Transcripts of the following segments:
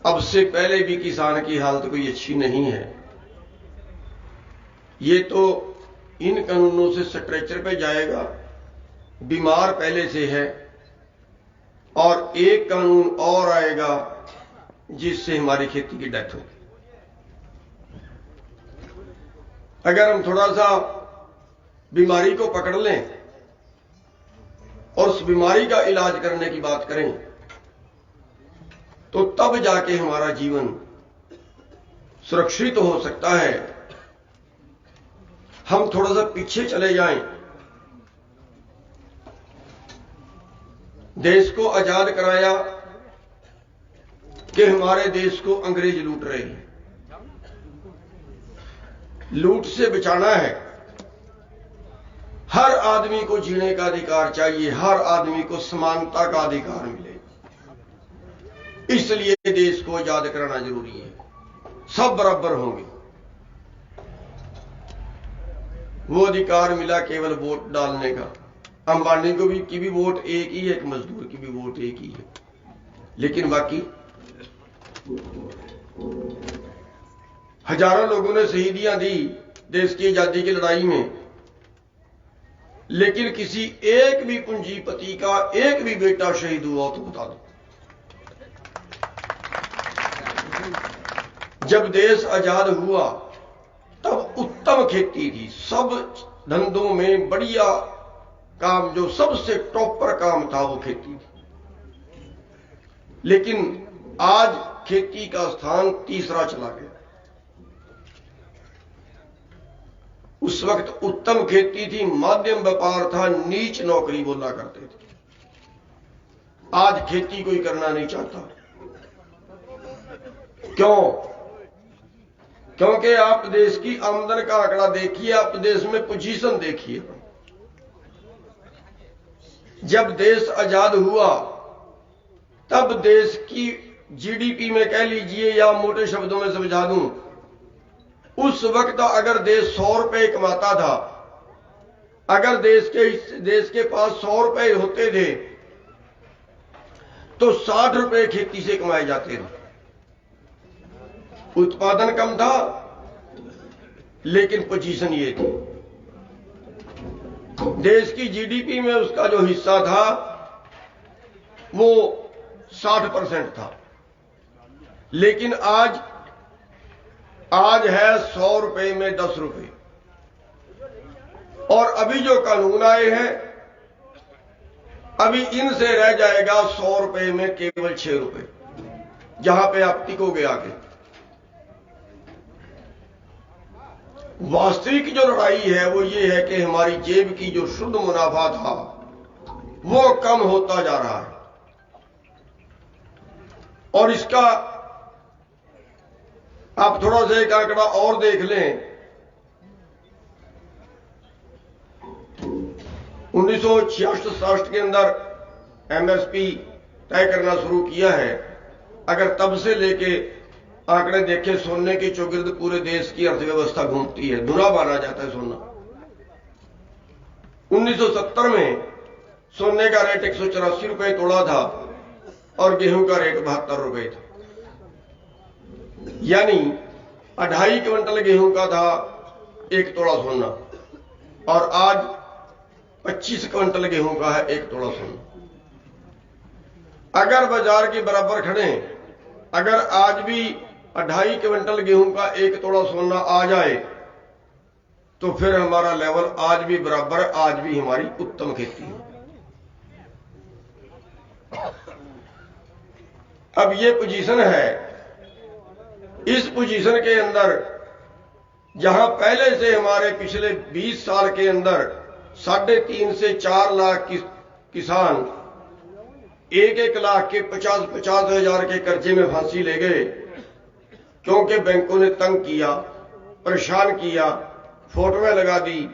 अब से पहले भी किसान की हालत कोई अच्छी नहीं है। ये तो इन कानूनों से स्ट्रेचर पे जाएगा, बीमार पहले से है, और एक कानून और आएगा जिससे हमारी खेती की डेथ होगी। अगर हम थोड़ा सा बीमारी को पकड़ लें और उस बीमारी का इलाज करने की बात करें तो तब जाके हमारा जीवन सुरक्षित हो सकता है। हम थोड़ा सा पीछे चले जाएं, देश को आजाद कराया कि हमारे देश को अंग्रेज लूट रहे हैं। लूट से बचाना है। हर आदमी को जीने का अधिकार चाहिए, हर आदमी को समानता का अधिकार मिले, इसलिए देश को आजाद कराना जरूरी है। सब बराबर होंगे। वो अधिकार मिला केवल वोट डालने का। अंबानी को भी की भी वोट एक ही है, एक मजदूर की भी वोट एक ही है, लेकिन बाकी हजारों लोगों ने शहीदियां दी देश की आजादी की लड़ाई में, लेकिन किसी एक भी पूंजीपति का एक भी बेटा शहीद हुआ तो बता दो। जब देश आजाद हुआ तब उत्तम खेती थी। सब धंधों में बढ़िया काम, जो सबसे टॉपर काम था वो खेती थी। लेकिन आज खेती का स्थान तीसरा चला गया। उस वक्त उत्तम खेती थी, माध्यम व्यापार था, नीच नौकरी बोला करते थे। आज खेती कोई करना नहीं चाहता। क्यों? क्योंकि आप देश की आमदन का आंकड़ा देखिए, आप देश में पोजीशन देखिए। जब देश आजाद हुआ तब देश की जीडीपी में कह लीजिए, या मोटे शब्दों में समझा दूं, उस वक्त अगर देश 100 रुपए कमाता था, अगर देश के पास 100 रुपए होते थे तो 60 रुपए खेती से कमाए जाते थे। उत्पादन कम था लेकिन पोजीशन ये थी। देश की जीडीपी में उसका जो हिस्सा था वो 60% था। लेकिन आज है 100 रुपए में 10 रुपए। और अभी जो कानून आए हैं, अभी इनसे रह जाएगा 100 रुपए में केवल 6 रुपए, जहां पे आप टिकोगे आके। वास्तविक जो लड़ाई है वो ये है कि हमारी जेब की जो शुद्ध मुनाफा था वो कम होता जा रहा है। और इसका आप थोड़ा सा एक आंकड़ा और देख लें। 1966-67 के अंदर एमएसपी तय करना शुरू किया है। अगर तब से लेके आंकड़े देखे, सोने के चौगिर्द पूरे देश की अर्थव्यवस्था घूमती है, धुरा माना जाता है सोना। 1970 में सोने का रेट 184 रुपए तोड़ा था और गेहूं का रेट 72 रुपए था। यानी 2.5 क्विंटल गेहूं का था 1 तोड़ा सोना, और आज 25 क्विंटल गेहूं का है 1 तोड़ा सोना। अगर बाजार के बराबर खड़े, अगर आज भी 2.5 क्विंटल गेहूं का 1 तोड़ा सोना आ जाए तो फिर हमारा लेवल आज भी बराबर, आज भी हमारी उत्तम खेती है। अब ये पोजीशन है। इस पोजीशन के अंदर जहां पहले से हमारे पिछले 20 साल के अंदर 3.5 से 4 लाख किसान 1-1 लाख के 50-50 हजार के कर्जे में फांसी ले गए, क्योंकि बैंकों ने तंग किया, परेशान किया, फोटोएं लगा दी,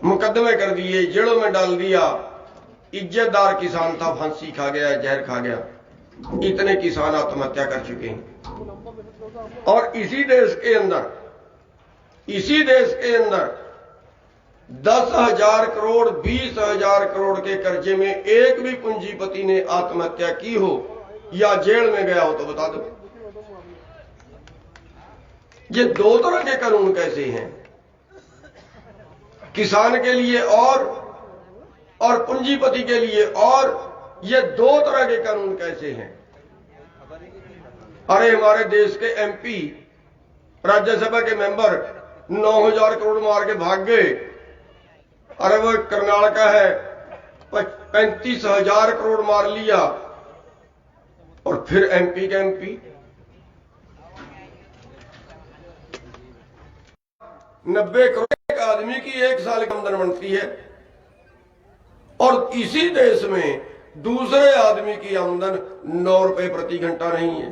मुकदमे कर दिए, जेलों में डाल दिया। इज्जतदार किसान था, फांसी खा गया, जहर खा गया। इतने किसान आत्महत्या कर चुके हैं। और इसी देश के अंदर 10,000 करोड़ 20,000 करोड़ के कर्जे में एक भी पूंजीपति ने आत्महत्या की हो, या जेल में गया हो तो बता दो। ये दो तरह के कानून कैसे हैं? किसान के लिए और पूंजीपति के लिए और, ये दो तरह के कानून कैसे हैं? अरे हमारे देश के एमपी, राज्यसभा के मेंबर 9,000 करोड़ मार के भाग गए। अरे वो करनाल का है 35,000 करोड़ मार लिया, और फिर एमपी के एमपी 90 करोड़ एक आदमी की एक साल की आमदन बनती है, और इसी देश में दूसरे आदमी की आमदन 9 रुपए प्रति घंटा नहीं है।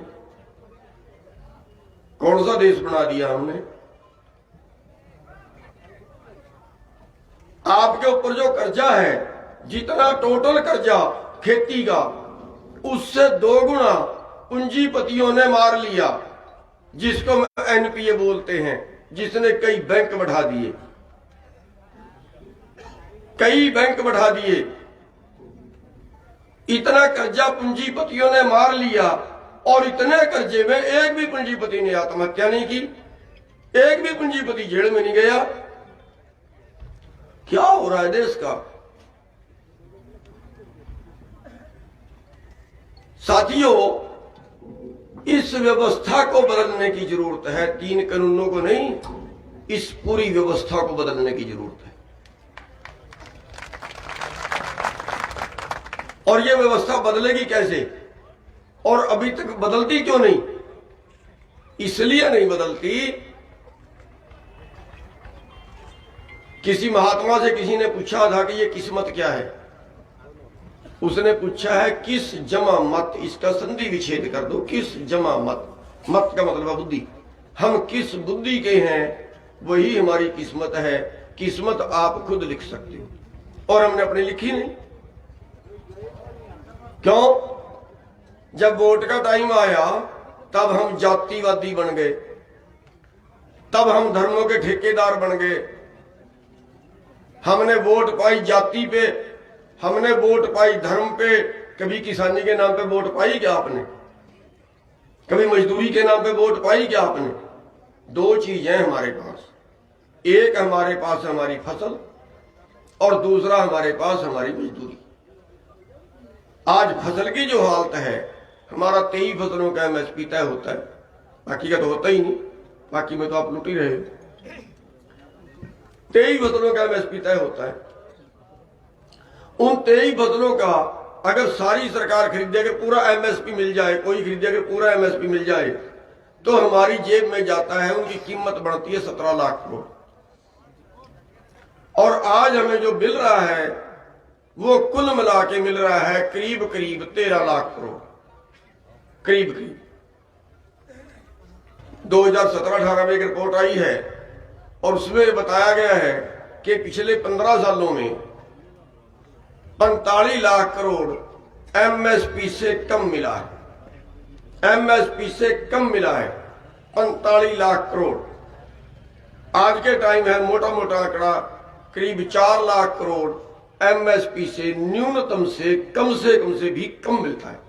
कौन सा देश बना दिया हमने? आपके ऊपर जो कर्जा है, जितना टोटल कर्जा खेती का, उससे 2 गुना पूंजीपतियों ने मार लिया, जिसको एनपीए बोलते हैं, जिसने कई बैंक बढ़ा दिए, कई बैंक बढ़ा दिए। इतना कर्जा पूंजीपतियों ने मार लिया, और इतने कर्जे में एक भी पूंजीपति ने आत्महत्या नहीं की, एक भी पूंजीपति जेल में नहीं गया। क्या हो रहा है देश का? साथियों, इस व्यवस्था को बदलने की जरूरत है। 3 कानूनों को नहीं, इस पूरी व्यवस्था को बदलने की जरूरत है। और यह व्यवस्था बदलेगी कैसे? और अभी तक बदलती क्यों नहीं? इसलिए नहीं बदलती, किसी महात्मा से किसी ने पूछा था कि यह किस्मत क्या है। उसने पूछा है किस जमा मत, इसका संधि विच्छेद कर दो। किस जमा मत, मत का मतलब है बुद्धि। हम किस बुद्धि के हैं, वही हमारी किस्मत है। किस्मत आप खुद लिख सकते हो, और हमने अपनी लिखी नहीं। क्यों? जब वोट का टाइम आया तब हम जातिवादी बन गए, तब हम धर्मों के ठेकेदार बन गए। हमने वोट पाई जाति पे, हमने वोट पाई धर्म पे। कभी किसानी के नाम पे वोट पाई क्या आपने? कभी मजदूरी के नाम पे वोट पाई क्या आपने? 2 चीजें हमारे पास, एक हमारे पास हमारी फसल, और दूसरा हमारे पास हमारी मजदूरी। आज फसल की जो हालत है, हमारा 23 फसलों का एमएसपी तय होता है, बाकी का तो होता ही नहीं। बाकी में तो आप लूट ही रहे हो। 23 फसलों का एमएसपी तय होता है। उन 23 फसलों का अगर सारी सरकार खरीदे, अगर पूरा एमएसपी मिल जाए, कोई खरीदे अगर पूरा एमएसपी मिल जाए, तो हमारी जेब में जाता है, उनकी कीमत बढ़ती है 17 लाख करोड़। और आज हमें जो मिल रहा है वो कुल मिला के मिल रहा है करीब करीब 13 लाख करोड़, करीब करीब। 2017-18 में एक रिपोर्ट आई है, और उसमें बताया गया है कि पिछले 15 सालों में 45 लाख करोड़ एमएसपी से कम मिला है। एमएसपी से कम मिला है 45 लाख करोड़। आज के टाइम है मोटा मोटा आंकड़ा करीब 4 लाख करोड़ एमएसपी से न्यूनतम से कम से भी कम मिलता है।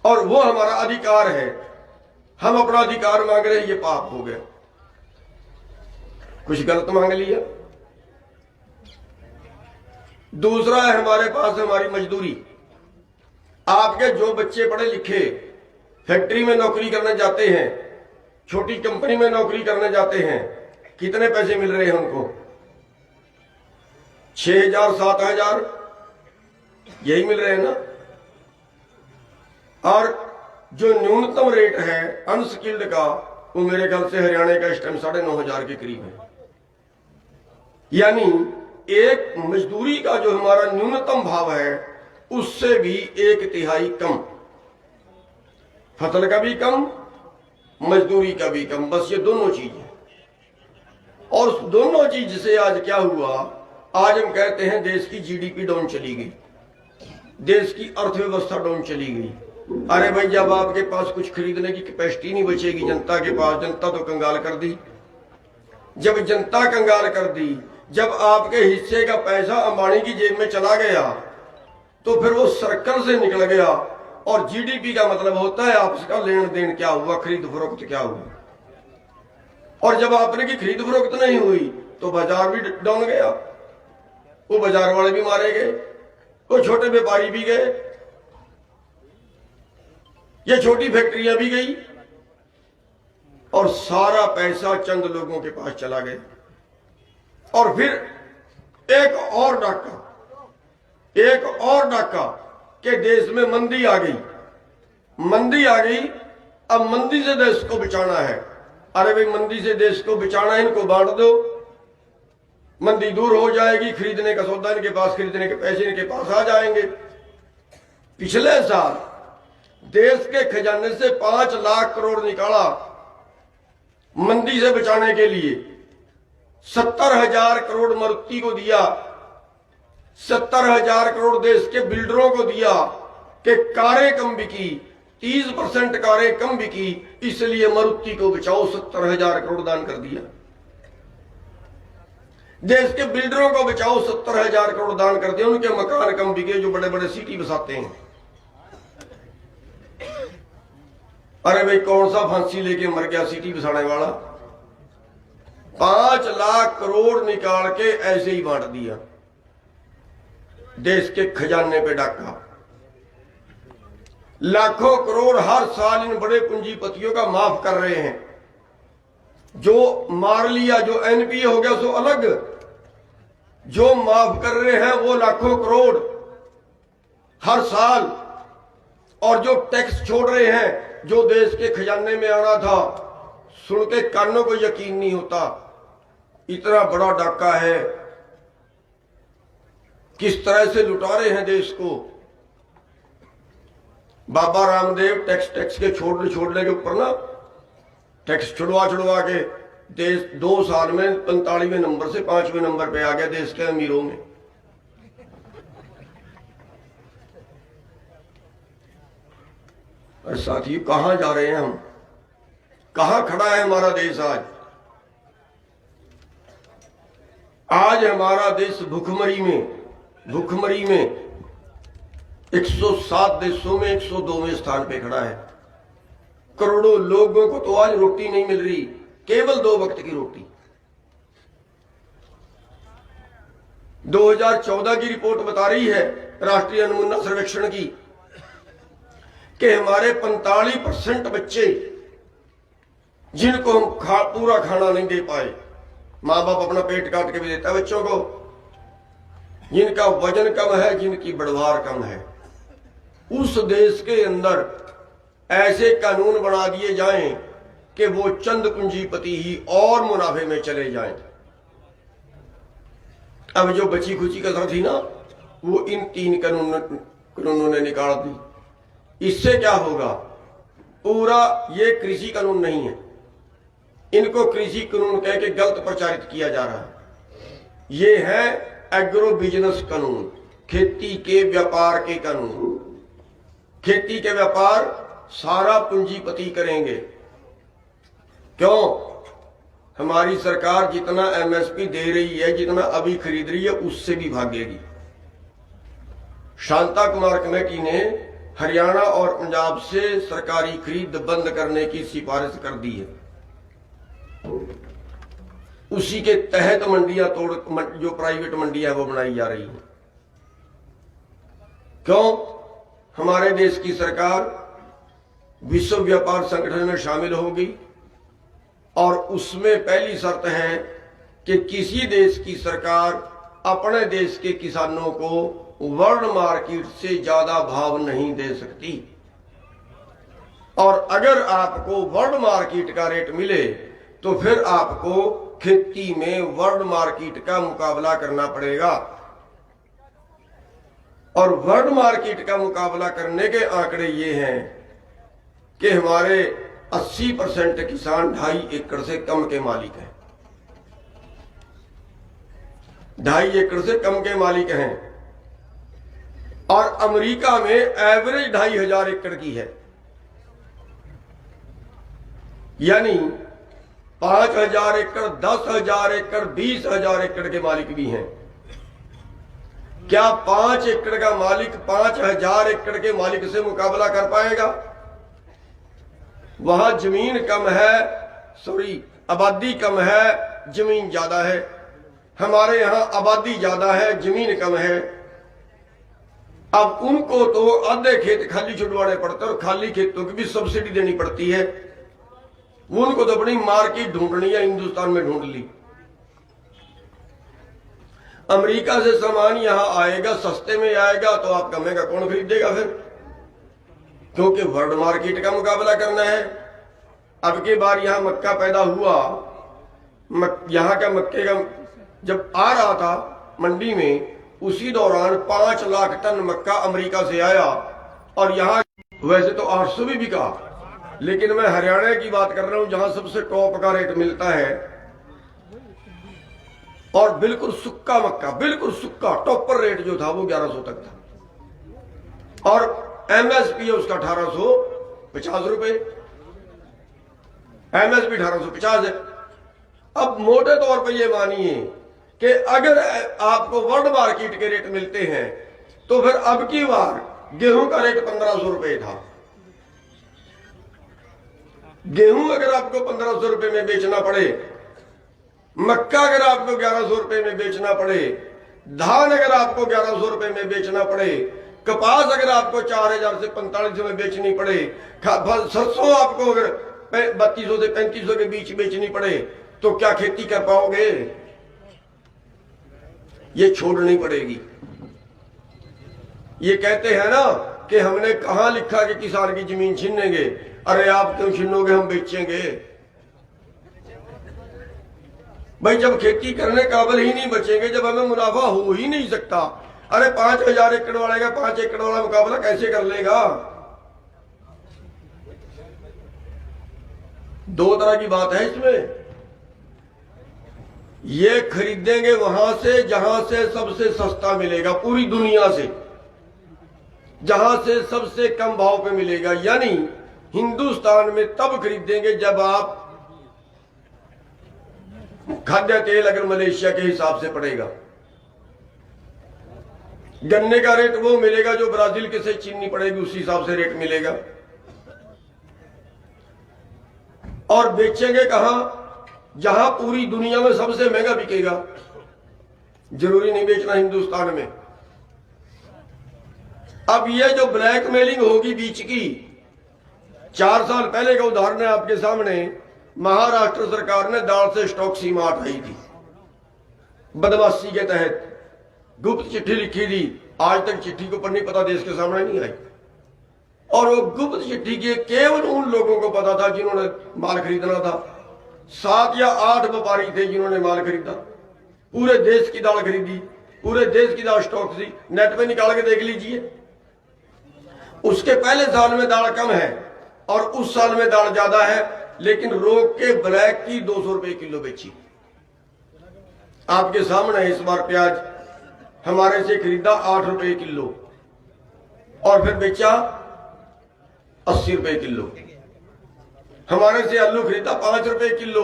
और वो हमारा अधिकार है। हम अपना अधिकार मांग रहे हैं, ये पाप हो गया। कुछ गलत मांग लिया। दूसरा है हमारे पास हमारी मजदूरी। आपके जो बच्चे पढ़े लिखे फैक्ट्री में नौकरी करने जाते हैं, छोटी कंपनी में नौकरी करने जाते हैं, कितने पैसे मिल रहे हैं उनको? 6,000 7,000 यही मिल रहे हैं ना। और जो न्यूनतम रेट है अनस्किल्ड का, वो मेरे ख्याल से हरियाणा का इस टाइम 9,500 के करीब है। यानी एक मजदूरी का जो हमारा न्यूनतम भाव है, उससे भी 1/3 कम। फसल का भी कम, मजदूरी का भी कम। बस ये दोनों चीजें। और उस दोनों चीज से आज क्या हुआ? आज हम कहते हैं देश की जीडीपी डाउन चली गई, देश की अर्थव्यवस्था डाउन चली गई। अरे भाई, जब आपके पास कुछ खरीदने की कैपेसिटी नहीं बचेगी जनता के पास, जनता तो कंगाल कर दी। जब जनता कंगाल कर दी, जब आपके हिस्से का पैसा अंबानी की जेब में चला गया, तो फिर वो सर्कल से निकल गया। और जीडीपी का मतलब होता है आपस का लेन देन क्या हुआ, खरीद फरोख्त क्या हुई। और जब आपने की खरीद फरोख्त नहीं हुई तो बाजार भी डाउन गया, वो बाजार वाले भी मारे गए, वो छोटे व्यापारी भी गए, ये छोटी फैक्ट्रियां भी गई और सारा पैसा चंद लोगों के पास चला गया। और फिर एक और डाका कि देश में मंदी आ गई। अब मंदी से देश को बचाना है। अरे भाई, मंदी से देश को बचाना है, इनको बांट दो, मंदी दूर हो जाएगी, खरीदने का सौदा इनके पास, खरीदने के पैसे इनके पास आ जाएंगे। पिछले साल देश के खजाने से 5 लाख करोड़ निकाला मंदी से बचाने के लिए। 70,000 करोड़ मारुति को दिया, 70,000 करोड़ देश के बिल्डरों को दिया कि कारें कम बिकी, 30% कारें कम बिकी, इसलिए मारुति को बचाओ, 70,000 करोड़ दान कर दिया। देश के बिल्डरों को बचाओ, 70,000 करोड़ दान कर दिया। उनके मकान कम बिके जो बड़े बड़े सिटी बसाते हैं। अरे भाई, कौन सा फांसी लेके मर गया सिटी बसाने वाला? 5 लाख करोड़ निकाल के ऐसे ही बांट दिया, देश के खजाने पे डाका। लाखों करोड़ हर साल इन बड़े पूंजीपतियों का माफ कर रहे हैं। जो मार लिया, जो एनपीए हो गया सो अलग, जो माफ कर रहे हैं वो लाखों करोड़ हर साल। और जो टैक्स छोड़ रहे हैं, जो देश के खजाने में आना था, सुन के कानों को यकीन नहीं होता, इतना बड़ा डाका है। किस तरह से लुटा रहे हैं देश को। बाबा रामदेव टैक्स के छोड़ने के ऊपर ना, टैक्स छुड़वा के देश 2 साल में 45वें नंबर से 5वें नंबर पे आ गया देश के अमीरों में। और साथियों, कहां जा रहे हैं हम? कहां खड़ा है हमारा देश आज हमारा देश भुखमरी में 107 देशों में 102वें स्थान पे खड़ा है। करोड़ों लोगों को तो आज रोटी नहीं मिल रही, केवल 2 वक्त की रोटी। 2014 की रिपोर्ट बता रही है राष्ट्रीय नमूना सर्वेक्षण की कि हमारे 45% बच्चे जिनको हम पूरा खाना नहीं दे पाए, माँ बाप अपना पेट काट के भी देता है बच्चों को, जिनका वजन कम है, जिनकी बढ़वार कम है, उस देश के अंदर ऐसे कानून बना दिए जाएं कि वो चंद पूंजीपति ही और मुनाफे में चले जाएं। अब जो बची खुची कसर थी ना, वो इन 3 कानूनों ने निकाल दी। इससे क्या होगा? पूरा ये कृषि कानून नहीं है, इनको कृषि कानून कह के गलत प्रचारित किया जा रहा है। ये है एग्रो बिजनेस कानून, खेती के व्यापार के कानून। खेती के व्यापार सारा पूंजीपति करेंगे। क्यों? हमारी सरकार जितना एमएसपी दे रही है, जितना अभी खरीद रही है, उससे भी भागेगी। शांता कुमार कमेटी ने हरियाणा और पंजाब से सरकारी खरीद बंद करने की सिफारिश कर दी है। उसी के तहत मंडियां जो प्राइवेट मंडियां वो बनाई जा रही हैं। क्यों? हमारे देश की सरकार विश्व व्यापार संगठन में शामिल होगी और उसमें पहली शर्त है कि किसी देश की सरकार अपने देश के किसानों को वर्ल्ड मार्केट से ज्यादा भाव नहीं दे सकती। और अगर आपको वर्ल्ड मार्केट का रेट मिले तो फिर आपको खेती में वर्ल्ड मार्केट का मुकाबला करना पड़ेगा। और वर्ल्ड मार्केट का मुकाबला करने के आंकड़े ये हैं कि हमारे 80% किसान 2.5 एकड़ से कम के मालिक हैं। 2.5 एकड़ से कम के मालिक हैं। और अमेरिका में एवरेज 2,500 एकड़ की है, यानी 5,000 एकड़, 10,000 एकड़, 20,000 एकड़ के मालिक भी हैं। क्या 5 एकड़ का मालिक 5000 एकड़ के मालिक से मुकाबला कर पाएगा? वहां जमीन कम है, सॉरी आबादी कम है, जमीन ज्यादा है। हमारे यहां आबादी ज्यादा है, जमीन कम है। अब उनको तो आधे खेत खाली छुड़वाने पड़ते हैं और खाली खेतों की भी सब्सिडी देनी पड़ती है। उनको तो अपनी मार्केट ढूंढनी है, हिंदुस्तान में ढूंढ ली। अमेरिका से सामान यहां आएगा, सस्ते में आएगा, तो आपका महंगा कौन खरीदेगा फिर? क्योंकि वर्ल्ड मार्केट का मुकाबला करना है। अब की बार यहां मक्का पैदा हुआ, यहां का मक्के का जब आ रहा था मंडी में, उसी दौरान 5 लाख टन मक्का अमेरिका से आया और यहां वैसे तो 800 भी बिका, लेकिन मैं हरियाणा की बात कर रहा हूं जहां सबसे टॉप का रेट मिलता है। और बिल्कुल सुक्का मक्का, बिल्कुल सुक्का टॉपर रेट जो था वो 1100 तक था और एमएसपी है उसका 1850 रुपए, एमएसपी 1850 है। अब मोटे तौर पर ये मानिए कि अगर आपको वर्ल्ड मार्केट के रेट मिलते हैं तो फिर अब की बार गेहूं का रेट 1500 रुपए था। गेहूं अगर आपको 1500 रुपए में बेचना पड़े, मक्का अगर आपको 1100 रुपए में बेचना पड़े, धान अगर आपको 1100 रुपए में बेचना पड़े, कपास अगर आपको 4000 से 4500 में बेचनी पड़े, सरसों आपको अगर 3200 से 3500 के बीच बेचनी पड़े, तो क्या खेती कर पाओगे? ये छोड़नी पड़ेगी। ये कहते हैं ना कि हमने कहां लिखा कि किसान की जमीन छीनेंगे। अरे आप क्यों छीनोगे, हम बेचेंगे। भाई जब खेती करने काबिल ही नहीं बचेंगे, जब हमें मुनाफा हो ही नहीं सकता, अरे 5000 एकड़ वाले का 5 एकड़ वाला मुकाबला कैसे कर लेगा? दो तरह की बात है इसमें। ये खरीदेंगे वहां से जहां से सबसे सस्ता मिलेगा, पूरी दुनिया से जहां से सबसे कम भाव पे मिलेगा। यानी हिंदुस्तान में तब खरीदेंगे जब आप खाद्य तेल अगर मलेशिया के हिसाब से पड़ेगा, गन्ने का रेट वो मिलेगा जो ब्राजील के से चीनी पड़ेगी, उसी हिसाब से रेट मिलेगा। और बेचेंगे कहां? जहां पूरी दुनिया में सबसे महंगा बिकेगा। जरूरी नहीं बेचना हिंदुस्तान में। अब ये जो ब्लैकमेलिंग होगी बीच की, 4 साल पहले का उदाहरण है आपके सामने। महाराष्ट्र सरकार ने दाल से स्टॉक सीमा हटाई थी, बदमाशी के तहत गुप्त चिट्ठी लिखी थी। आज तक चिट्ठी को पढ़नी पता देश के सामने नहीं आई। और वो गुप्त चिट्ठी की केवल उन लोगों को पता था जिन्होंने माल खरीदना था। 7 या 8 व्यापारी थे जिन्होंने माल खरीदा। पूरे देश की दाल खरीदी, पूरे देश की दाल स्टॉक थी। नेट पे निकाल के देख लीजिए। उसके पहले साल में दाल कम है और उस साल में दाल ज्यादा है, लेकिन रोक के ब्लैक की 200 रुपए किलो बेची। आपके सामने इस बार प्याज हमारे से खरीदा 8 रुपए किलो और फिर बेचा 80 रुपए किलो। हमारे से आलू खरीदा 5 रुपए किलो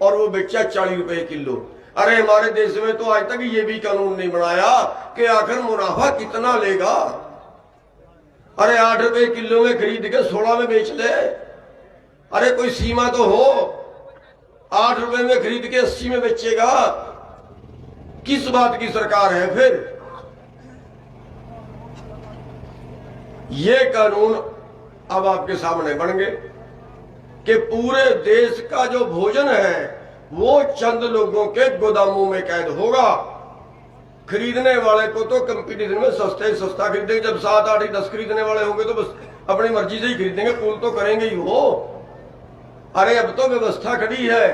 और वो बेचा 40 रुपए किलो। अरे हमारे देश में तो आज तक ये भी कानून नहीं बनाया कि आखिर मुनाफा कितना लेगा। अरे 8 रुपए किलो में खरीद के 16 में बेच ले। अरे कोई सीमा तो हो। 8 रुपए में खरीद के 80 में बेचेगा, किस बात की सरकार है फिर? ये कानून अब आपके सामने बन गए कि पूरे देश का जो भोजन है वो चंद लोगों के गोदामों में कैद होगा। खरीदने वाले को तो कंपटीशन में सस्ते सस्ता खरीदेंगे। जब 7, 8, 10 खरीदने वाले होंगे तो बस अपनी मर्जी से ही खरीदेंगे, पूल तो करेंगे ही वो। अरे अब तो व्यवस्था खड़ी है।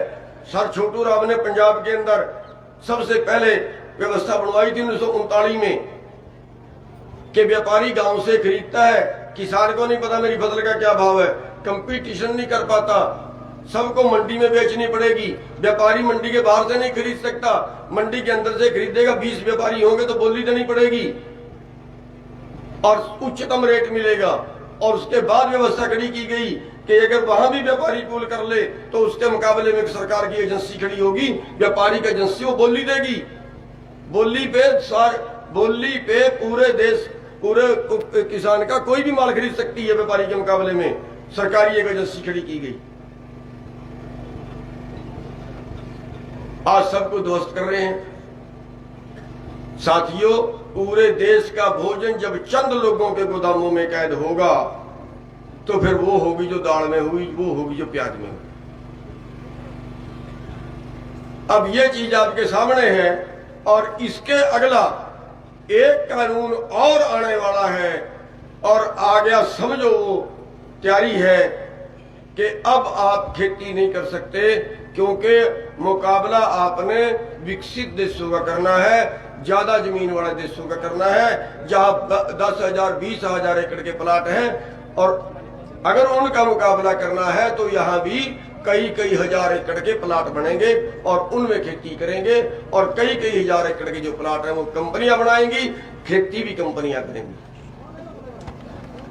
सर छोटू राव ने पंजाब के अंदर सबसे पहले व्यवस्था बनवाई थी 1939 में कि व्यापारी गांव से खरीदता है, किसान को नहीं पता मेरी फसल का क्या भाव है, कंपटीशन नहीं कर पाता, सबको मंडी में बेचनी पड़ेगी। व्यापारी मंडी के बाहर से नहीं खरीद सकता, मंडी के अंदर से खरीदेगा। 20 व्यापारी होंगे तो बोली देनी पड़ेगी और उच्चतम रेट मिलेगा। और उसके बाद व्यवस्था खड़ी की गई कि अगर वहां भी व्यापारी पूल कर ले तो उसके मुकाबले में सरकार की एजेंसी खड़ी होगी, व्यापारी की एजेंसी वो बोली देगी। बोली पे बोली पे पूरे देश, पूरे किसान का कोई भी माल खरीद सकती है। व्यापारी के मुकाबले में सरकारी एक एजेंसी खड़ी की गई, आज सबको ध्वस्त कर रहे हैं। साथियों, पूरे देश का भोजन जब चंद लोगों के गोदामों में कैद होगा तो फिर वो होगी जो दाल में हुई, वो होगी जो प्याज में हुई। अब ये चीज आपके सामने है और इसके अगला एक कानून और आने वाला है और आ गया, समझो वो तैयारी है कि अब आप खेती नहीं कर सकते, क्योंकि मुकाबला आपने विकसित देशों का करना है, ज्यादा जमीन वाले देशों का करना है, जहां 10,000 20,000 एकड़ के प्लाट हैं। और अगर उनका मुकाबला करना है तो यहां भी कई कई हजार एकड़ के प्लाट बनेंगे और उनमें खेती करेंगे, और कई कई हजार एकड़ के जो प्लाट हैं वो कंपनियां बनाएंगी, खेती भी कंपनियां करेंगी।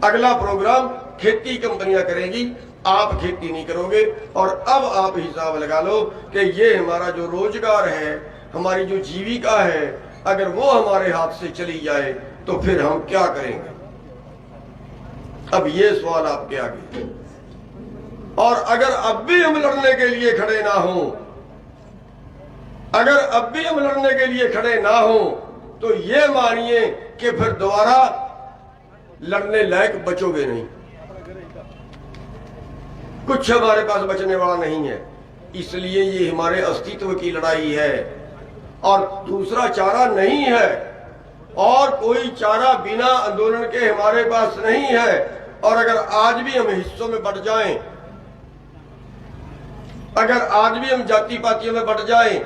अगला प्रोग्राम खेती कंपनियां करेंगी, आप खेती नहीं करोगे। और अब आप हिसाब लगा लो कि ये हमारा जो रोजगार है, हमारी जो जीविका है, अगर वो हमारे हाथ से चली जाए तो फिर हम क्या करेंगे। अब ये सवाल आपके आगे। और अगर अब भी हम लड़ने के लिए खड़े ना हो, अगर अब भी हम लड़ने के लिए खड़े ना हो तो ये मानिए कि फिर दोबारा लड़ने लायक बचोगे नहीं। कुछ हमारे पास बचने वाला नहीं है, इसलिए ये हमारे अस्तित्व की लड़ाई है और दूसरा चारा नहीं है, और कोई चारा बिना आंदोलन के हमारे पास नहीं है। और अगर आज भी हम हिस्सों में बट जाएं, अगर आज भी हम जाति पातियों में बट जाएं,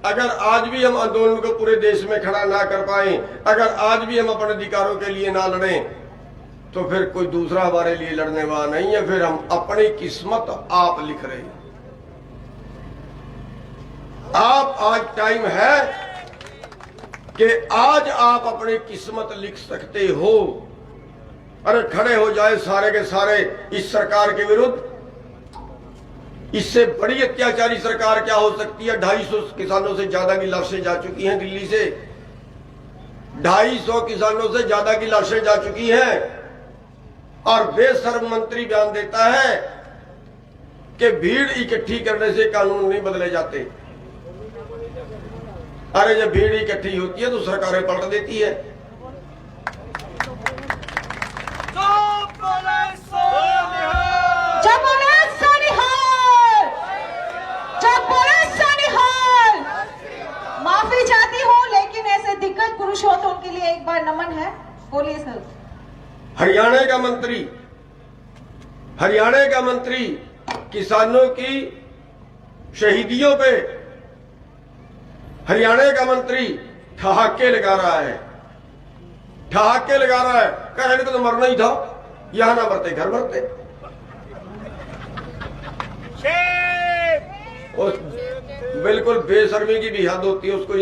अगर आज भी हम आंदोलन को पूरे देश में खड़ा ना कर पाए, अगर आज भी हम अपने अधिकारों के लिए ना लड़ें, तो फिर कोई दूसरा हमारे लिए लड़ने वाला नहीं है। फिर हम अपनी किस्मत आप लिख रहे हैं। आप आज टाइम है कि आज आप अपनी किस्मत लिख सकते हो। अरे खड़े हो जाए सारे के सारे इस सरकार के विरुद्ध। इससे बड़ी अत्याचारी सरकार क्या हो सकती है। 250 किसानों से ज्यादा की लाशें जा चुकी हैं दिल्ली से, 250 किसानों से ज्यादा की लाशें जा चुकी हैं। और बेशर्म मंत्री बयान देता है कि भीड़ इकट्ठी करने से कानून नहीं बदले जाते। अरे जब भीड़ इकट्ठी होती है तो सरकारें पलट देती है। माफी चाहती हूँ, लेकिन ऐसे दिग्गज पुरुष हो तो उनके लिए एक बार नमन है। बोलिए सर। हरियाणा का मंत्री किसानों की शहीदियों पे हरियाणा का मंत्री ठहाके लगा रहा है, ठहाके लगा रहा है। कह रहे तो मरना ही था, यहां ना मरते घर मरते। बिल्कुल बेशर्मी की भी हद होती है। उसको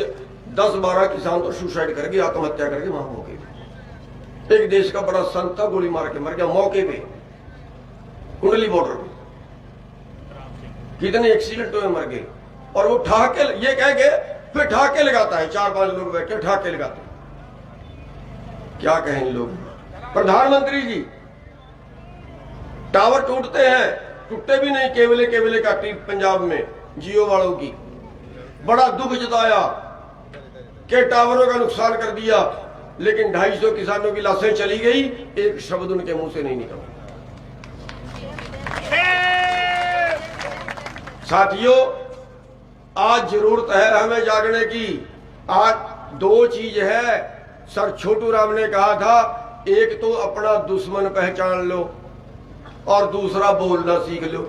10-12 किसान तो सुसाइड करके आत्महत्या करके वहां हो गए। एक देश का बड़ा संत था, गोली मार के मर गया मौके पे, कुंडली बॉर्डर पे। कितने एक्सीडेंट हुए, मर गए। और वो ठहाके ये कह के फिर ठहाके लगाता है। 4-5 लोग बैठे ठहाके लगाते। क्या कहें लोग। प्रधानमंत्री जी, टावर टूटते हैं, टूटे भी नहीं, केवले काटी पंजाब में जियो वालों की। बड़ा दुख जताया कि टावरों का नुकसान कर दिया, लेकिन 250 किसानों की लाशें चली गई, एक शब्द उनके मुंह से नहीं निकला। साथियों, आज जरूरत है हमें जागने की। आज 2 चीज है। सर छोटू राम ने कहा था, एक तो अपना दुश्मन पहचान लो और दूसरा बोलना सीख लो।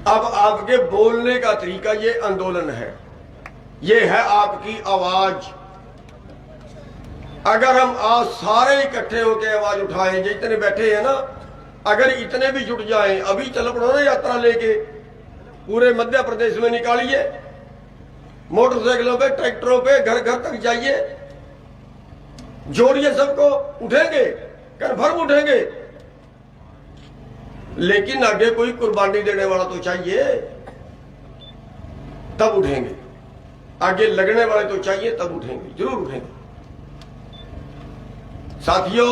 अब आपके बोलने का तरीका ये आंदोलन है, ये है आपकी आवाज। अगर हम आज सारे इकट्ठे होकर आवाज उठाएं, जितने बैठे हैं ना, अगर इतने भी जुट जाएं, अभी चल पड़ो ना यात्रा लेके, पूरे मध्य प्रदेश में निकालिए, मोटरसाइकिलों पे, ट्रैक्टरों पे, घर घर तक जाइए, जोड़िए सबको, उठेंगे, कन्फर्म उठेंगे। लेकिन आगे कोई कुर्बानी देने वाला तो चाहिए, तब उठेंगे। आगे लगने वाले तो चाहिए, तब उठेंगे, जरूर उठेंगे। साथियों,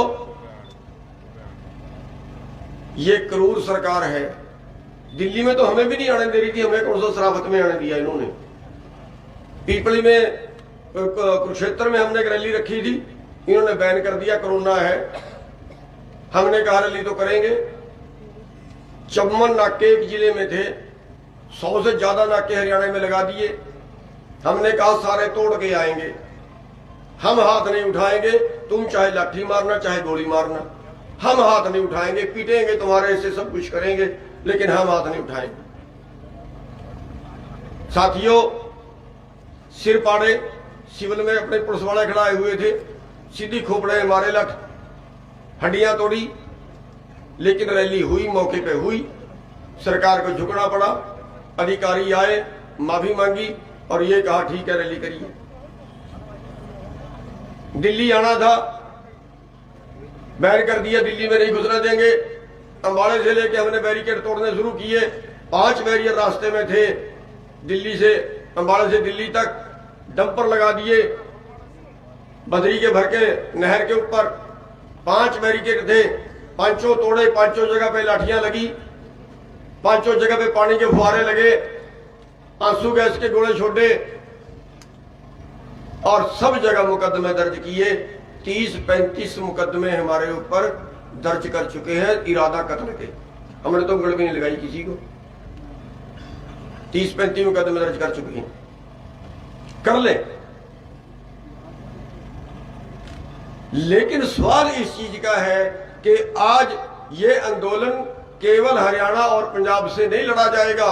ये क्रूर सरकार है। दिल्ली में तो हमें भी नहीं आने दे रही थी, हमें कौन सा शराफत में आने दिया इन्होंने। पीपली में, कुरुक्षेत्र में हमने एक रैली रखी थी, इन्होंने बैन कर दिया, कोरोना है। हमने कहा रैली तो करेंगे। चम्बल नाके एक जिले में थे, 100 से ज्यादा नाके हरियाणा में लगा दिए। हमने कहा सारे तोड़ के आएंगे, हम हाथ नहीं उठाएंगे, तुम चाहे लाठी मारना चाहे गोली मारना, हम हाथ नहीं उठाएंगे, पीटेंगे तुम्हारे से, सब कुछ करेंगे, लेकिन हम हाथ नहीं उठाएंगे। साथियों, सिर पाड़े, सिविल में अपने पुलिस वाले खड़ाए हुए थे, सीधी खोपड़े मारे, लठ, हड्डियां तोड़ी, लेकिन रैली हुई, मौके पे हुई। सरकार को झुकना पड़ा, अधिकारी आए, माफी मांगी और ये कहा ठीक है रैली करिए। दिल्ली आना था, बैन कर दिया, दिल्ली में नहीं घुसने देंगे। अंबाला से लेके हमने बैरिकेड तोड़ने शुरू किए। 5 बैरियर रास्ते में थे, दिल्ली से, अंबाला से दिल्ली तक डंपर लगा दिए, बदरी के भर के नहर के ऊपर 5 बैरिकेड थे, 5 तोड़े, 5 जगह पे लाठियां लगी, 5 जगह पे पानी के फुहारे लगे, आंसू गैस के गोले छोड़े और सब जगह मुकदमे दर्ज किए। 30-35 मुकदमे हमारे ऊपर दर्ज कर चुके हैं इरादा कत्ल के। हमने तो उंगली भी नहीं लगाई किसी को। 30-35 मुकदमे दर्ज कर चुके हैं। कर ले, लेकिन सवाल इस चीज का है कि आज ये आंदोलन केवल हरियाणा और पंजाब से नहीं लड़ा जाएगा।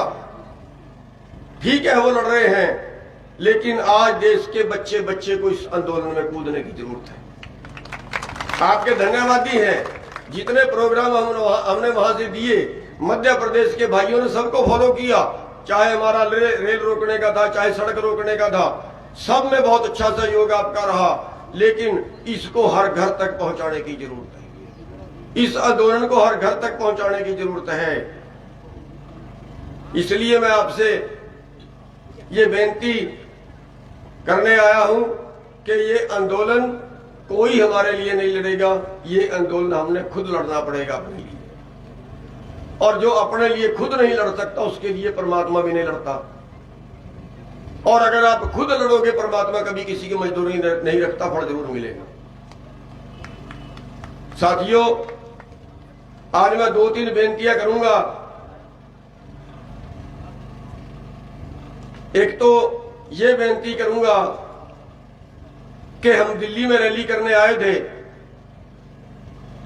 ठीक है, वो लड़ रहे हैं, लेकिन आज देश के बच्चे बच्चे को इस आंदोलन में कूदने की जरूरत है। आपके धन्यवादी हैं, जितने प्रोग्राम हमने वहां से दिए, मध्य प्रदेश के भाइयों ने सबको फॉलो किया, चाहे हमारा रेल रोकने का था, चाहे सड़क रोकने का था, सब में बहुत अच्छा सहयोग आपका रहा। लेकिन इसको हर घर तक पहुंचाने की जरूरत है, इस आंदोलन को हर घर तक पहुंचाने की जरूरत है। इसलिए मैं आपसे ये बेनती करने आया हूं कि ये आंदोलन कोई हमारे लिए नहीं लड़ेगा, ये आंदोलन हमने खुद लड़ना पड़ेगा अपने लिए। और जो अपने लिए खुद नहीं लड़ सकता, उसके लिए परमात्मा भी नहीं लड़ता। और अगर आप खुद लड़ोगे, परमात्मा कभी किसी की मजदूरी नहीं रखता, फल जरूर मिलेगा। साथियों, आज मैं 2-3 बेनतियां करूंगा। एक तो ये बेनती करूंगा कि हम दिल्ली में रैली करने आए थे,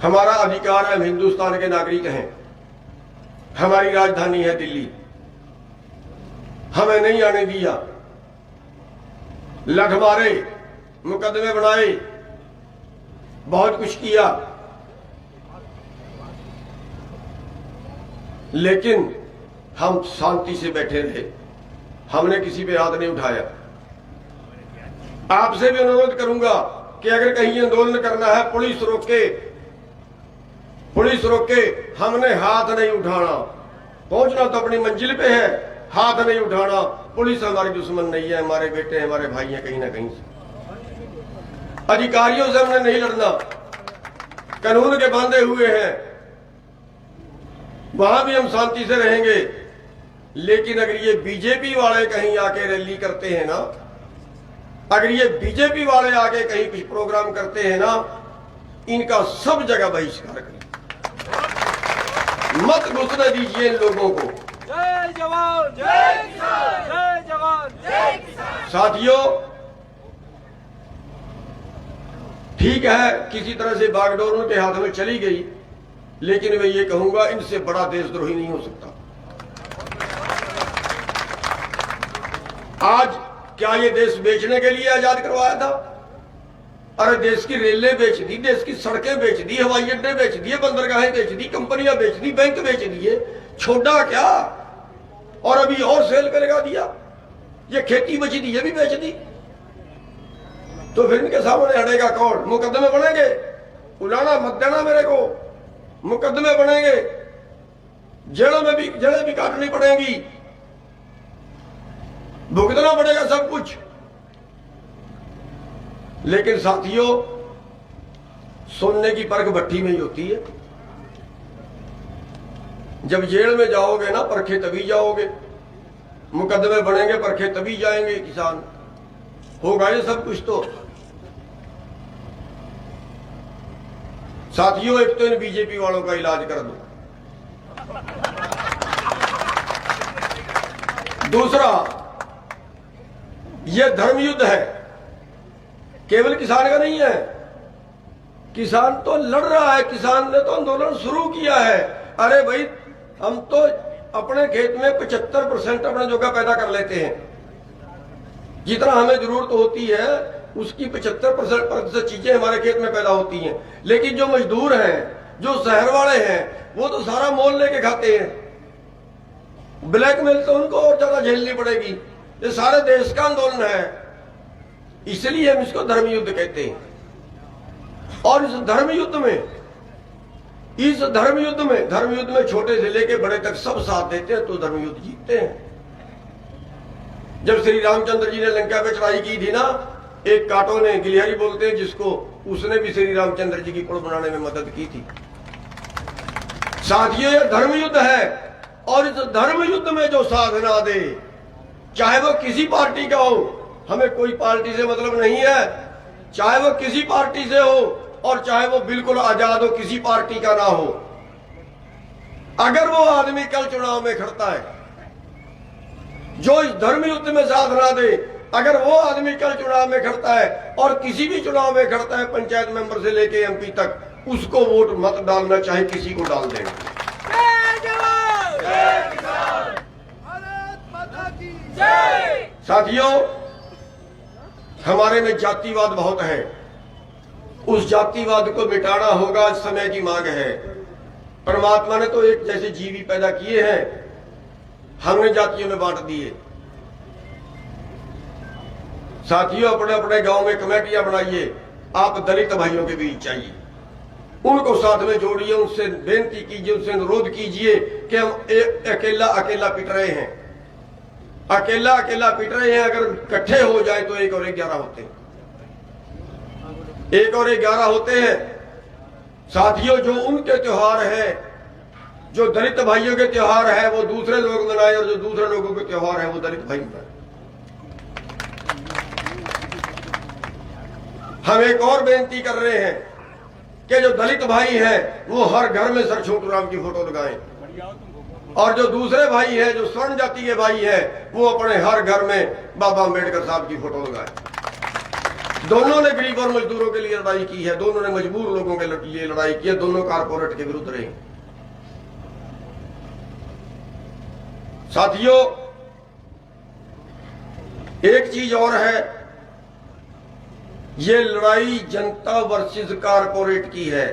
हमारा अधिकार है, हम हिंदुस्तान के नागरिक हैं, हमारी राजधानी है दिल्ली, हमें नहीं आने दिया, लठ मारे, मुकदमे बनाए, बहुत कुछ किया, लेकिन हम शांति से बैठे रहे, हमने किसी पे हाथ नहीं उठाया। आपसे भी अनुरोध करूंगा कि अगर कहीं आंदोलन करना है, पुलिस रोके, हमने हाथ नहीं उठाना। पहुंचना तो अपनी मंजिल पे है, हाथ नहीं उठाना। पुलिस हमारी दुश्मन नहीं है, हमारे बेटे हैं, हमारे भाई हैं, कहीं ना कहीं से। अधिकारियों से हमने नहीं लड़ना, कानून के बांधे हुए हैं, वहां भी हम शांति से रहेंगे। लेकिन अगर ये बीजेपी वाले कहीं आके रैली करते हैं ना, अगर ये बीजेपी वाले आके कहीं कुछ प्रोग्राम करते हैं ना, इनका सब जगह बहिष्कार करें, मत घुसने दीजिए इन लोगों को। जय जवान जय किसान, जय जवान जय किसान। साथियों, ठीक है, किसी तरह से बागडोर उनके हाथ में चली गई, लेकिन मैं ये कहूंगा, इनसे बड़ा देशद्रोही नहीं हो सकता। आज क्या ये देश बेचने के लिए आजाद करवाया था? अरे देश की रेलें बेच दी, देश की सड़कें बेच दी, हवाई अड्डे बेच दिए, बंदरगाहें बेच दी, कंपनियां बेच दी, बैंक बेच दिए, छोड़ा क्या? और अभी और सेल पे लगा दिया। ये खेती बची थी, ये भी बेच दी। तो फिर इनके सामने हटेगा कौन? मुकदमे बनेंगे, उलाना मत देना मेरे को, मुकदमे बनेंगे, जड़ें भी काटनी पड़ेंगी, भुगतना पड़ेगा सब कुछ। लेकिन साथियों, सोने की परख भट्टी में ही होती है। जब जेल में जाओगे ना, परखे तभी जाओगे, मुकदमे बनेंगे, परखे तभी जाएंगे किसान। होगा ये सब कुछ तो। साथियों, एक तो इन बीजेपी वालों का इलाज कर दो। दूसरा, यह धर्म युद्ध है, केवल किसान का नहीं है। किसान तो लड़ रहा है, किसान ने तो आंदोलन शुरू किया है। अरे भाई, हम तो अपने खेत में 75% अपना जोगा पैदा कर लेते हैं। जितना हमें जरूरत होती है उसकी 75% चीजें हमारे खेत में पैदा होती हैं। लेकिन जो मजदूर हैं, जो शहर वाले हैं, वो तो सारा मोल लेके खाते हैं। ब्लैकमेल तो उनको और ज्यादा झेलनी पड़ेगी। ये सारे देश का आंदोलन है, इसलिए हम इसको धर्म युद्ध कहते हैं। और इस धर्म युद्ध में छोटे से लेके बड़े तक सब साथ देते हैं, तो धर्म युद्ध जीतते हैं। जब श्री रामचंद्र जी ने लंका पे चढ़ाई की थी ना, एक काटो ने, गिलिहरी बोलते हैं जिसको, उसने भी श्री रामचंद्र जी की पुल बनाने में मदद की थी। साथियों, यह धर्म युद्ध है। और इस धर्म युद्ध में जो साथ ना दे, चाहे वो किसी पार्टी का हो, हमें कोई पार्टी से मतलब नहीं है, चाहे वो किसी पार्टी से हो और चाहे वो बिल्कुल आजाद हो, किसी पार्टी का ना हो, अगर वो आदमी कल चुनाव में खड़ता है, जो इस धर्म युद्ध में साथ ना दे, अगर वो आदमी कल चुनाव में खड़ता है और किसी भी चुनाव में खड़ता है, पंचायत मेंबर से लेके एमपी तक, उसको वोट मत डालना, चाहे किसी को डाल देना। साथियों, हमारे में जातिवाद बहुत है, उस जातिवाद को मिटाना होगा, समय की मांग है। परमात्मा ने तो एक जैसे जीव ही पैदा किए हैं, हमने जातियों में बांट दिए। साथियों, अपने अपने गांव में कमेटियां बनाइए, आप दलित भाइयों के बीच चाहिए, उनको साथ में जोड़िए, उनसे बेनती कीजिए, उनसे अनुरोध कीजिए कि हम अकेला अकेला पिट रहे हैं, अकेला अकेला पिट रहे हैं। अगर इकट्ठे हो जाए तो 1 और 11 होते हैं, 1 और 11 होते हैं। साथियों, जो उनके त्योहार है, जो दलित भाइयों के त्योहार है, वो दूसरे लोग मनाए, और जो दूसरे लोगों के त्योहार है वो दलित भाई मनाए। हम एक और बेनती कर रहे हैं कि जो दलित भाई हैं वो हर घर में सर छोटू राम की फोटो लगाएं, और जो दूसरे भाई हैं, जो स्वर्ण जाति के भाई हैं, वो अपने हर घर में बाबा अम्बेडकर साहब की फोटो लगाएं। दोनों ने गरीब और मजदूरों के लिए लड़ाई की है, दोनों ने मजबूर लोगों के लिए लड़ाई की है, दोनों कारपोरेट के विरुद्ध रहे। साथियों, एक चीज और है, ये लड़ाई जनता वर्सेस कारपोरेट की है।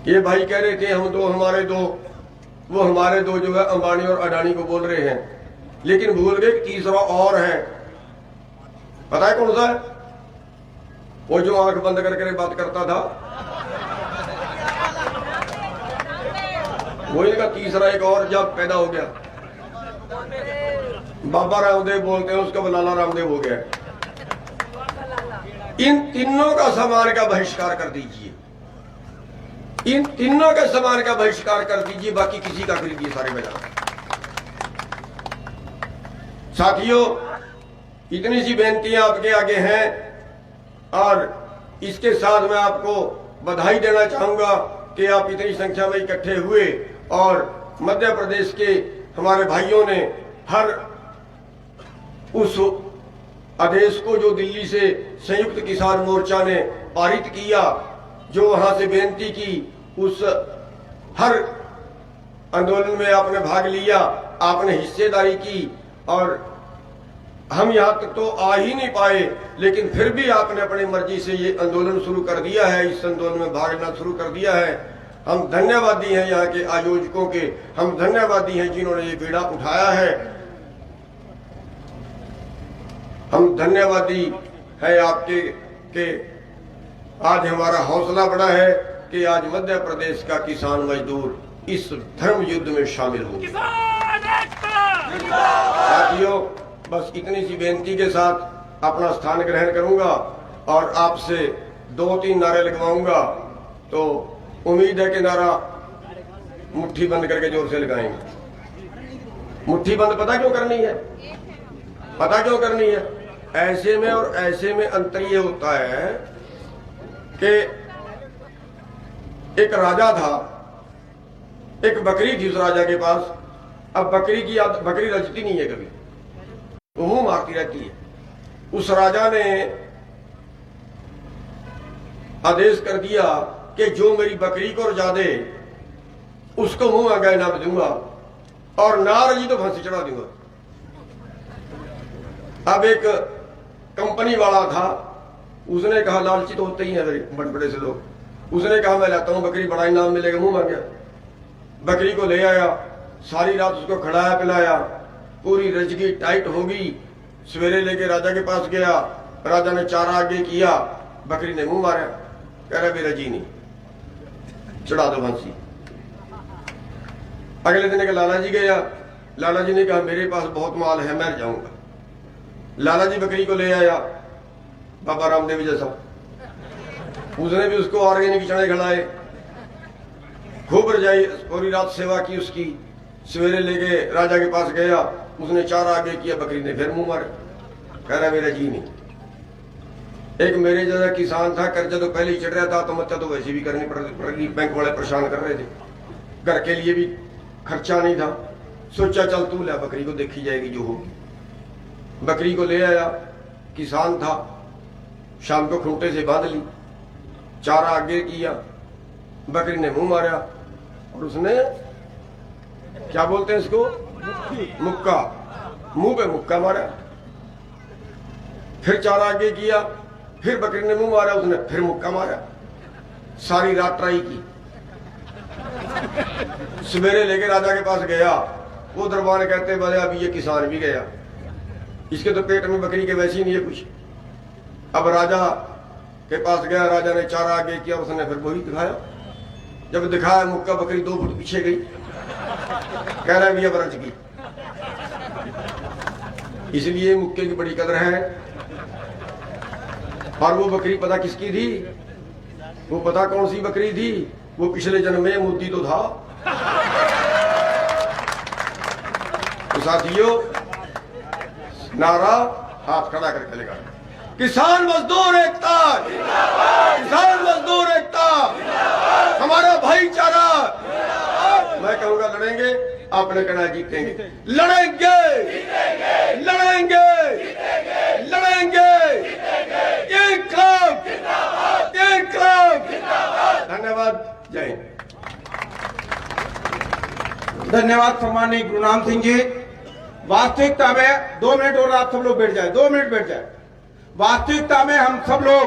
ये भाई कह रहे थे हम दो हमारे दो, वो हमारे दो जो है अंबानी और अडानी को बोल रहे हैं, लेकिन भूल गए तीसरा और है। पता है कौन सा है? वो जो आंख बंद करके बात करता था, वो इनका तीसरा एक और जब पैदा हो गया, बाबा रामदेव बोलते हैं, उसका लाला रामदेव हो गया। इन तीनों का सामान का बहिष्कार कर दीजिए, इन तीनों के सामान का बहिष्कार कर दीजिए, बाकी किसी का खरीदिए सारे बाजार। साथियों, इतनी सी बेनतियां आपके आगे हैं, और इसके साथ मैं आपको बधाई देना चाहूंगा कि आप इतनी संख्या में इकट्ठे हुए, और मध्य प्रदेश के हमारे भाइयों ने हर उस आदेश को जो दिल्ली से संयुक्त किसान मोर्चा ने पारित किया, जो वहां से बेनती की, उस हर आंदोलन में आपने भाग लिया, आपने हिस्सेदारी की, और हम यहां तक तो आ ही नहीं पाए, लेकिन फिर भी आपने अपनी मर्जी से ये आंदोलन शुरू कर दिया है, इस आंदोलन में भाग लेना शुरू कर दिया है। हम धन्यवादी हैं यहाँ के आयोजकों के, हम धन्यवादी हैं जिन्होंने ये बीड़ा उठाया है। हम धन्यवादी है आपके कि आज हमारा हौसला बढ़ा है कि आज मध्य प्रदेश का किसान मजदूर इस धर्म युद्ध में शामिल हो। साथियों, बस इतनी सी बेनती के साथ अपना स्थान ग्रहण करूंगा और आपसे 2-3 नारे लगवाऊंगा। तो उम्मीद है कि नारा मुट्ठी बंद करके जोर से लगाएंगे। मुट्ठी बंद पता क्यों करनी है? पता क्यों करनी है? ऐसे में और ऐसे में अंतर ये होता है कि एक राजा था, एक बकरी थी उस राजा के पास। अब बकरी रजती नहीं है कभी, वो मुंह मारती रहती है। उस राजा ने आदेश कर दिया कि जो मेरी बकरी को रजा दे उसको मुंह मांगा इनाम दूंगा, और ना रजी तो फांसी चढ़ा दूंगा। अब एक कंपनी वाला था, उसने कहा, लालची तो होते ही हैं बड़े बड़े से लोग, उसने कहा मैं लाता हूं बकरी, बड़ा इनाम मिलेगा। मुंह मांगा, बकरी को ले आया, सारी रात उसको खड़ाया पिलाया, पूरी रजगी टाइट होगी। सवेरे लेके राजा के पास गया, राजा ने चारा आगे किया, बकरी ने मुंह मारा, कह रहा भी रजी नहीं, चढ़ा दो फांसी। अगले दिन के लाला जी गया, लाला जी ने कहा मेरे पास बहुत माल है, मैं जाऊंगा। लाला जी बकरी को ले आया, बाबा रामदेव जैसा, उसने भी उसको ऑर्गेनिक चने खिलाए, खूब रजाई, पूरी रात सेवा की उसकी। सवेरे लेके राजा के पास गया, उसने चारा आगे किया, बकरी ने फिर मुंह मारा, कह रहा मेरा जी नहीं। एक मेरे जैसा किसान था, कर्जा तो पहले ही चढ़ रहा था, तो मत्ता तो वैसे भी करनी पड़ रही, बैंक वाले परेशान कर रहे थे, घर के लिए भी खर्चा नहीं था। सोचा चल तू ले बकरी को, देखी जाएगी जो होगी। बकरी को ले आया, किसान था, शाम को खूंटे से बांध ली, चारा आगे किया, बकरी ने मुंह मारा और उसने क्या बोलते हैं इसको, मुक्का, मुंह पे मुक्का मारा। फिर चारा आगे किया, फिर बकरी ने मुंह मारा, उसने फिर मुक्का मारा। सारी रात ट्राई की, सवेरे लेके राजा के पास गया, वो दरबार कहते बोले अभी ये किसान भी गया, इसके तो पेट में बकरी के वैसे ही नहीं है कुछ। अब राजा के पास गया, राजा ने चारा आगे किया, उसने फिर वही दिखाया। जब दिखाया मुक्का, बकरी 2 फुट पीछे गई, कह रहा है भी अब रज गई। इसलिए मुक्के की बड़ी कदर है। और वो बकरी पता किसकी थी? वो पता कौन सी बकरी थी? वो पिछले जन्म में मोदी तो था। तो साथियों, नारा हाथ खड़ा करके लगा, किसान मजदूर एकता, किसान मजदूर एकता, हमारा भाईचारा। मैं कहूंगा लड़ेंगे, आपने कहना जीतेंगे। लड़ेंगे, लड़ेंगे, लड़ेंगे, इंकलाब, इंकलाब। धन्यवाद, जय हिंद। धन्यवाद सम्माननीय गुरुनाम सिंह जी। वास्तविकता में 2 मिनट और आप सब लोग बैठ जाए, 2 मिनट बैठ जाए। वास्तविकता में हम सब लोग